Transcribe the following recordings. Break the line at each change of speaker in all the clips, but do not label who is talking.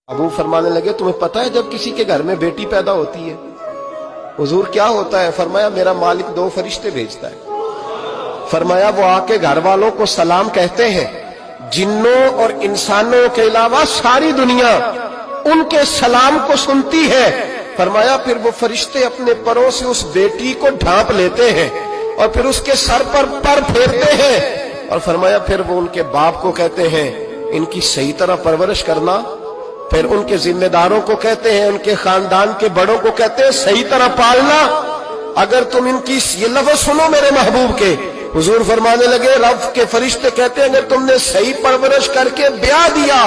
ابو فرمانے لگے تمہیں پتہ ہے جب کسی کے گھر میں بیٹی پیدا ہوتی ہے حضور کیا ہوتا ہے؟ فرمایا میرا مالک 2 فرشتے بھیجتا ہے۔ فرمایا وہ آ کے گھر والوں کو سلام کہتے ہیں، جنوں اور انسانوں کے علاوہ ساری دنیا ان کے سلام کو سنتی ہے۔ فرمایا پھر وہ فرشتے اپنے پروں سے اس بیٹی کو ڈھانپ لیتے ہیں اور پھر اس کے سر پر پھیرتے ہیں، اور فرمایا پھر وہ ان کے باپ کو کہتے ہیں ان کی صحیح طرح پرورش کرنا، پھر ان کے ذمہ داروں کو کہتے ہیں، ان کے خاندان کے بڑوں کو کہتے ہیں صحیح طرح پالنا۔ اگر تم ان کی یہ لفظ سنو میرے محبوب کے، حضور فرمانے لگے رب کے فرشتے کہتے ہیں اگر تم نے صحیح پرورش کر کے بیاہ دیا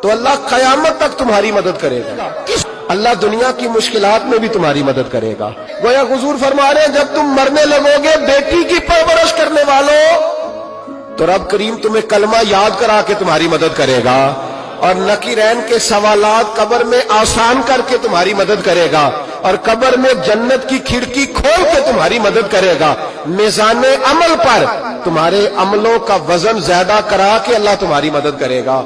تو اللہ قیامت تک تمہاری مدد کرے گا، اللہ دنیا کی مشکلات میں بھی تمہاری مدد کرے گا۔ گویا حضور فرما رہے ہیں جب تم مرنے لگو گے بیٹی کی پرورش کرنے والوں، تو رب کریم تمہیں کلمہ یاد کرا کے تمہاری مدد کرے گا، اور نکیرین کے سوالات قبر میں آسان کر کے تمہاری مدد کرے گا، اور قبر میں جنت کی کھڑکی کھول کے تمہاری مدد کرے گا، میزان عمل پر تمہارے عملوں کا وزن زیادہ کرا کے اللہ تمہاری مدد کرے گا،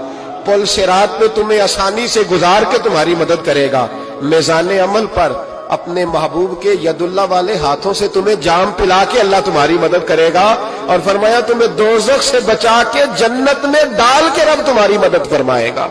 پل صراط پہ تمہیں آسانی سے گزار کے تمہاری مدد کرے گا، میزان عمل پر اپنے محبوب کے ید اللہ والے ہاتھوں سے تمہیں جام پلا کے اللہ تمہاری مدد کرے گا، اور فرمایا تمہیں دوزخ سے بچا کے جنت میں ڈال کے رب تمہاری مدد فرمائے گا۔